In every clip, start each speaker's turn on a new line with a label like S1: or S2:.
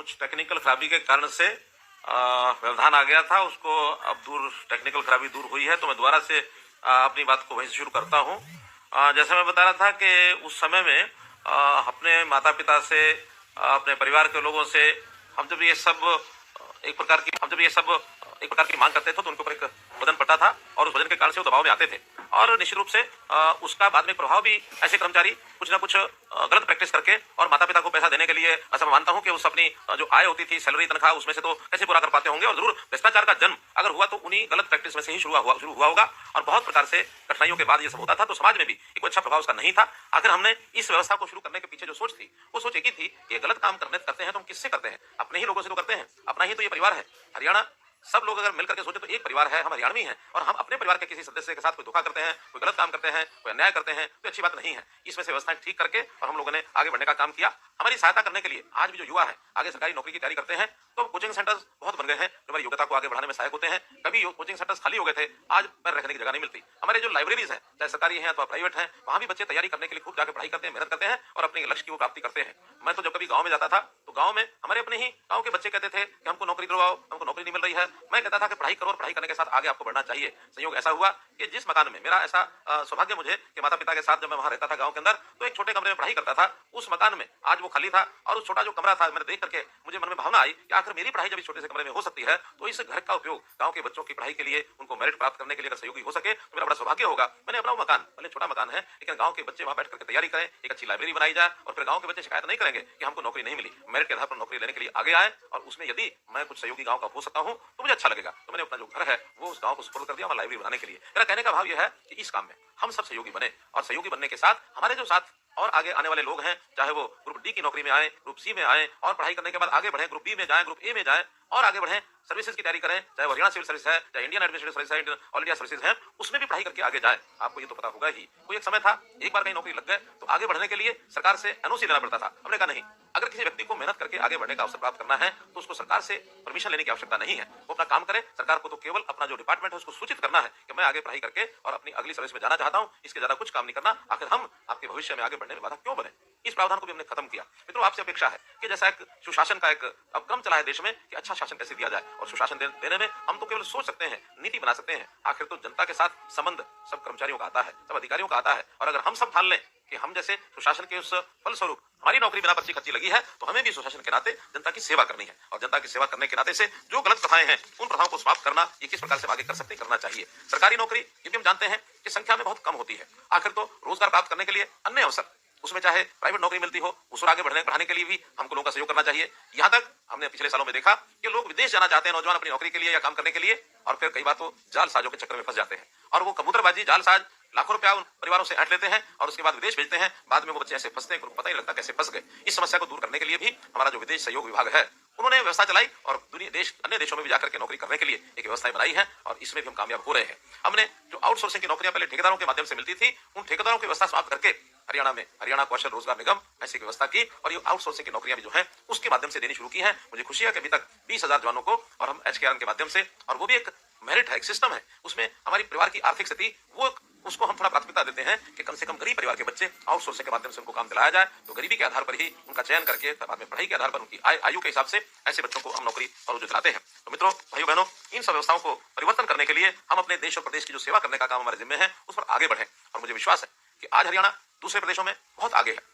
S1: कुछ टेक्निकल खराबी के कारण से व्यवधान आ गया था, उसको अब टेक्निकल खराबी दूर हुई है, तो मैं दोबारा से अपनी बात को वहीं से शुरू करता हूँ। जैसे मैं बता रहा था कि उस समय में अपने माता पिता से, अपने परिवार के लोगों से हम जब ये सब एक प्रकार की मांग करते थे तो उनके ऊपर एक वजन पड़ता था और उस वजन के कारण से वो दबाव में आते थे। और निश्चित रूप से उसका बाद में प्रभाव भी ऐसे कर्मचारी कुछ ना कुछ गलत प्रैक्टिस करके और माता पिता को पैसा देने के लिए, ऐसा मैं मानता हूं कि उस अपनी जो आय होती थी, सैलरी, तनख्वाह, उसमें से तो कैसे पूरा कर पाते होंगे। और जरूर भ्रष्टाचार का जन्म अगर हुआ तो उन्हीं गलत प्रैक्टिस में से ही शुरू हुआ होगा और बहुत प्रकार से कठिनाइयों के बाद ये सब होता था। तो समाज में भी एक अच्छा प्रभाव उसका नहीं था। आखिर हमने इस व्यवस्था को शुरू करने के पीछे जो सोच थी, वो सोच एक ही थी कि गलत काम करते हैं तो हम किससे करते हैं? अपने ही लोगों से तो करते हैं, अपना ही तो ये परिवार है। हरियाणा सब लोग अगर मिलकर के सोचे तो एक परिवार है, हम हरियाणवी हैं और हम अपने परिवार के किसी सदस्य के साथ कोई धोखा करते हैं, कोई गलत काम करते हैं, कोई अन्याय करते हैं तो अच्छी बात नहीं है। इसमें से व्यवस्थाएं ठीक करके और हम लोगों ने आगे बढ़ने का काम किया। हमारी सहायता करने के लिए आज भी जो युवा है आगे सरकारी नौकरी की तैयारी करते हैं, तो कोचिंग सेंटर्स बहुत बन गए हैं जो हमारी योग्यता को आगे बढ़ाने में सहायक होते हैं। कभी कोचिंग सेंटर्स खाली हो गए थे, आज पैर रखने की जगह नहीं मिलती। हमारे जो लाइब्रेरीज हैं, चाहे सरकारी हैं अथवा प्राइवेट हैं, वहां भी बच्चे तैयारी करने के लिए खूब जाकर पढ़ाई करते हैं, मेहनत करते हैं और अपने लक्ष्य की वो प्राप्ति करते हैं। मैं तो जब कभी गांव में जाता था तो गांव में हमारे अपने ही गांव के बच्चे कहते थे कि हमको नौकरी दिलवाओ, हमको नौकरी नहीं मिल रही है। मैं कहता था कि पढ़ाई करो और पढ़ाई करने के साथ आगे आपको बढ़ना चाहिए। संयोग ऐसा हुआ कि जिस मकान में मेरा ऐसा सौभाग्य मुझे कि माता पिता के साथ जब मैं वहां रहता था गांव के अंदर, तो एक छोटे कमरे में पढ़ाई करता था। उस मकान में आज वो खाली था और उस छोटा जो कमरा था, मैंने देख करके मुझे मन में भावना आई कि आखिर मेरी पढ़ाई जब इस छोटे से कमरे में हो सकती है तो इस घर का उपयोग गांव के बच्चों की पढ़ाई के लिए, उनको मेरिट प्राप्त करने के लिए अगर सहयोगी हो सके तो मेरा बड़ा सौभाग्य होगा। मैंने अपना वो मकान, भले छोटा मकान है लेकिन गांव के बच्चे वहां बैठ करके तैयारी करें, एक अच्छी लाइब्रेरी बनाई जाए और फिर गांव के बच्चे शिकायत नहीं करेंगे कि हमको नौकरी नहीं मिली। मेरिट के आधार पर नौकरी लेने के लिए आगे आए और उसमें यदि मैं कुछ सहयोगी गांव का हो सकता हूं तो मुझे अच्छा लगेगा। तो मैंने अपना जो घर है वो उस गांव को सुपुर्द कर दिया हमारी लाइब्रेरी बनाने के लिए। मेरा कहने का भाव यह है कि इस काम में हम सब सहयोगी बने और सहयोगी बनने के साथ हमारे जो साथ और आगे आने वाले लोग हैं, चाहे वो ग्रुप डी की नौकरी में आए, ग्रुप सी में आए और पढ़ाई करने के बाद आगे बढ़े, ग्रुप बी में जाए, ग्रुप ए में जाए और आगे बढ़े, सर्विसेज की तैयारी करें, चाहे वो हरियाणा सिविल सर्विस है, चाहे इंडियन एडमिनिस्ट्रेटिव सर्विस है, ऑल इंडिया सर्विसेज है, उसमें भी पढ़ाई करके आगे जाए। आपको ये तो पता होगा ही, कोई एक समय था एक बार कहीं नौकरी लग गए तो आगे बढ़ने के लिए सरकार से एनओसी लेना पड़ता था। हमने कहा नहीं, अगर किसी व्यक्ति को मेहनत करके आगे बढ़ने का अवसर प्राप्त करना है तो उसको सरकार से परमिशन लेने की आवश्यकता नहीं है। वो अपना काम करे, सरकार को तो केवल अपना जो डिपार्टमेंट है उसको सूचित करना है कि मैं आगे पढ़ाई करके और अपनी अगली सर्विस में जाना चाहता हूं, इसके ज्यादा कुछ काम नहीं करना। आखिर हम आपके भविष्य में आगे बढ़ने में बाधा क्यों बने? इस प्रावधान को भी हमने खत्म किया। मित्रों, आपसे अपेक्षा है कि जैसा एक सुशासन का एक अब क्रम चला है देश में कि अच्छा शासन कैसे दिया जाए, और सुशासन देने में हम तो केवल सोच सकते हैं, नीति बना सकते हैं। आखिर तो जनता के साथ संबंध सब कर्मचारियों का आता है, सब अधिकारियों का आता है। और अगर हम सब ठान लें कि हम जैसे सुशासन के उस फलस्वरूप हमारी नौकरी बिना पर्ची खर्ची लगी है तो हमें भी सुशासन के नाते जनता की सेवा करनी है और जनता की सेवा करने के नाते से जो गलत प्रथाएं हैं उन प्रथाओं को समाप्त करना, ये किस प्रकार से आगे कर सकते हैं, करना चाहिए। सरकारी नौकरी ये भी हम जानते हैं कि संख्या में बहुत कम होती है। आखिर तो रोजगार प्राप्त करने के लिए अन्य अवसर, उसमें चाहे प्राइवेट नौकरी मिलती हो, उस आगे बढ़ाने के लिए भी हमको लोगों का सहयोग करना चाहिए। यहाँ तक हमने पिछले सालों में देखा कि लोग विदेश जाना चाहते हैं नौजवान अपनी नौकरी के लिए या काम करने के लिए, और फिर कई बार तो जालसाजों के चक्कर में फंस जाते हैं और वो कबूतरबाजी, जालसाज, लाखों रुपया उन परिवारों से ऐंठ लेते हैं और उसके बाद विदेश भेजते हैं। बाद में वो बच्चे ऐसे फंसते हैं, पता ही लगता कैसे फंस गए। इस समस्या को दूर करने के लिए भी हमारा जो विदेश सहयोग विभाग है उन्होंने व्यवस्था चलाई और अन्य देशों में भी जाकर के नौकरी करने के लिए एक व्यवस्था बनाई है और इसमें भी हम कामयाब हो रहे हैं। हमने जो आउटसोर्सिंग की नौकरियां पहले ठेकेदारों के माध्यम से मिलती थी, उन ठेकेदारों की व्यवस्था समाप्त करके हरियाणा में हरियाणा कौशल रोजगार निगम ऐसी व्यवस्था की और ये आउटसोर्सिंग की नौकरियां भी जो है उसके माध्यम से देनी शुरू की है। मुझे खुशी है कि अभी तक 20,000 जवानों को, और हम एचकेआरएन के माध्यम से, और वो भी एक मेरिट है, एक सिस्टम है, उसमें हमारी परिवार की आर्थिक स्थिति वो उसको हम थोड़ा प्राथमिकता देते हैं कि कम से कम गरीब परिवार के बच्चे आउटसोर्सिंग के माध्यम से उनको काम दिलाया जाए। तो गरीबी के आधार पर ही उनका चयन करके बाद में पढ़ाई के आधार पर उनकी आयु के हिसाब से ऐसे बच्चों को हम नौकरी और दिलाते हैं। तो मित्रों, भाइयों बहनों, इन सब व्यवस्थाओं को परिवर्तन करने के लिए हम अपने देश और प्रदेश की जो सेवा करने का काम हमारे जिम्मे है उस पर आगे बढ़े। और मुझे विश्वास है कि आज हरियाणा दूसरे प्रदेशों में बहुत आगे है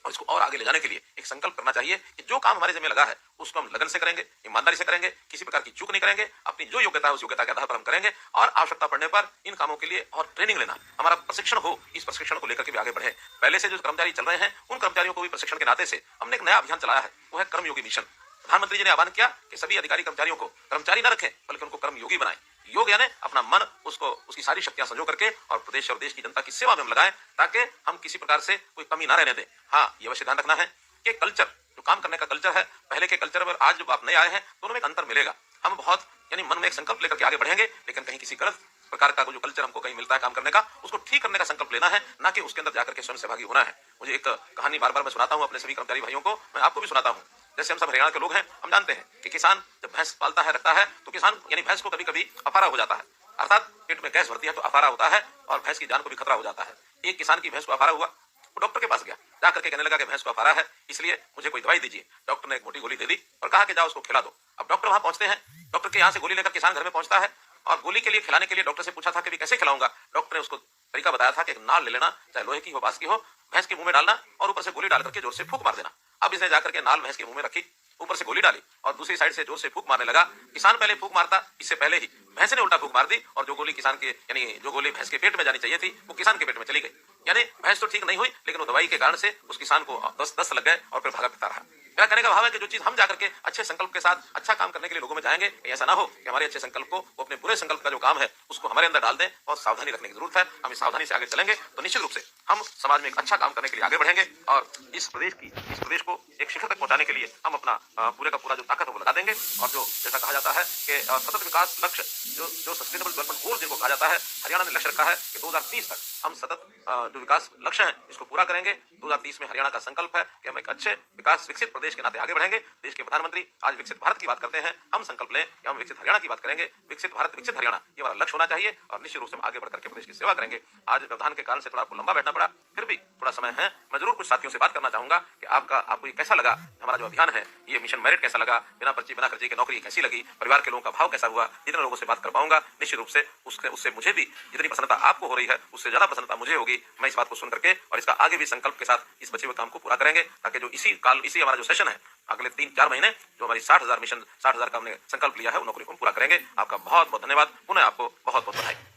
S1: और इसको और आगे ले जाने के लिए एक संकल्प करना चाहिए कि जो काम हमारे जिम्मे लगा है उसको हम लगन से करेंगे, ईमानदारी से करेंगे, किसी प्रकार की चूक नहीं करेंगे, अपनी जो योग्यता है उस योग्यता के आधार पर हम करेंगे और आवश्यकता पड़ने पर इन कामों के लिए और ट्रेनिंग लेना, हमारा प्रशिक्षण हो, इस प्रशिक्षण को लेकर के भी आगे बढ़े। पहले से जो कर्मचारी चल रहे हैं उन कर्मचारियों को भी प्रशिक्षण के नाते से हमने एक नया अभियान चलाया है, वो है कर्मयोगी मिशन। प्रधानमंत्री जी ने आह्वान किया कि सभी अधिकारी कर्मचारियों को कर्मचारी न रखें बल्कि उनको कर्मयोगी बनाएं। योग यानी अपना मन उसको उसकी सारी शक्तियां संजो करके और प्रदेश और देश की जनता की सेवा में हम लगाएं ताकि हम किसी प्रकार से कोई कमी ना रहने दें। हाँ, ये अवश्य ध्यान रखना है कि कल्चर, जो काम करने का कल्चर है, पहले के कल्चर में आज जब आप नए आए हैं दोनों में एक अंतर मिलेगा। हम बहुत यानी मन में एक संकल्प लेकर के आगे बढ़ेंगे, लेकिन कहीं किसी गलत प्रकार का जो कल्चर हमको कहीं मिलता है काम करने का, उसको ठीक करने का संकल्प लेना है, ना कि उसके अंदर जाकर के स्वयं सहभागी होना है। मुझे एक कहानी बार बार मैं सुनाता हूँ अपने सभी कर्मचारी भाइयों को, मैं आपको भी सुनाता हूँ। जैसे हम सब हरियाणा के लोग हैं, हम जानते हैं कि किसान जब भैंस पालता है, रखता है, तो किसान यानी भैंस को कभी कभी अफारा हो जाता है, अर्थात पेट में गैस भरती है तो अफारा होता है और भैंस की जान को भी खतरा हो जाता है। एक किसान की भैंस को अफारा हुआ, वो डॉक्टर के पास गया, जाकर के कहने लगा कि भैंस को अफारा है, इसलिए मुझे कोई दवाई दीजिए। डॉक्टर ने एक मोटी गोली दे दी और कहा कि जाओ उसको खिला दो। अब डॉक्टर वहां पहुंचते हैं, डॉक्टर के यहाँ से गोली लेकर किसान घर में पहुंचता है और गोली के लिए खिलाने के लिए डॉक्टर से पूछा था कि भी कैसे खिलाऊंगा। डॉक्टर ने उसको तरीका बताया था कि एक नाल ले लेना, चाहे लोहे की हो बांस की हो, भैंस के मुंह में डालना और ऊपर से गोली डाल करके जोर से फूंक मार देना। अब इसने जाकर के नाल भैंस के मुंह में रखी, ऊपर से गोली डाली और दूसरी साइड से जोर से फूंक मारने लगा। किसान पहले फूंक मारता, इससे पहले ही भैंस ने उल्टा फूंक मार दी और जो गोली किसान के यानी जो गोली भैंस के पेट में जानी चाहिए थी वो किसान के पेट में चली गई। यानी भैंस तो ठीक नहीं हुई, लेकिन वो दवाई के कारण से उस किसान को दस्त लग गए और फिर भागा फिरता रहा। मेरा कहने का भाव है कि जो चीज हम जाकर के अच्छे संकल्प के साथ अच्छा काम करने के लिए लोगों में जाएंगे, ऐसा ना हो कि हमारे अच्छे संकल्प को वो अपने बुरे संकल्प का जो काम है उसको हमारे अंदर डाल दें। बहुत सावधानी रखने की जरूरत है। हम इस सावधानी से आगे चलेंगे तो निश्चित रूप से हम समाज में एक अच्छा काम करने के लिए आगे बढ़ेंगे और इस प्रदेश को एक शिखर तक पहुंचाने के लिए हम अपना पूरे का पूरा जो ताकत है वो लगा देंगे। और जो जैसा कहा जाता है कि सतत विकास लक्ष्य जो सस्टेनेबल डेवलपमेंट गोल जिनको कहा जाता है, हरियाणा ने लक्ष्य रखा है कि 2030 तक हम सतत जो विकास लक्ष्य है इसको पूरा करेंगे। 2030 में हरियाणा का संकल्प है कि हम एक अच्छे विकास विकसित प्रदेश के नाते आगे बढ़ेंगे। देश के प्रधानमंत्री आज विकसित भारत की बात करते हैं, हम संकल्प लें कि हम विकसित हरियाणा की बात करेंगे। विकसित भारत विकसित हरियाणा ये हमारा लक्ष्य होना चाहिए और निश्चित रूप से हम आगे बढ़कर के प्रदेश की सेवा करेंगे। आज व्यवधान के कारण से थोड़ा आपको लंबा बैठना पड़ा, फिर भी थोड़ा समय है। मैं जरूर कुछ साथियों से बात करना चाहूंगा कि आपको ये कैसा लगा, हमारा जो अभियान है ये मिशन मेरिट कैसा लगा, बिना पर्ची बिना खर्चे की नौकरी कैसी लगी, परिवार के लोगों का भाव कैसा हुआ। जितने लोगों से बात कर पाऊंगा निश्चित रूप से उससे मुझे भी जितनी प्रसन्नता आपको हो रही है उससे ज्यादा प्रसन्नता मुझे होगी। मैं इस बात को सुन करके और इसका आगे भी संकल्प के साथ इस बचे हुए काम को पूरा करेंगे ताकि जो इसी हमारा जो सेशन है अगले 3-4 महीने जो हमारी 60,000 मिशन 60,000 का हमने संकल्प लिया है उन नौकरी को हम पूरा करेंगे। आपका बहुत बहुत धन्यवाद। पुनः आपको बहुत बहुत बधाई।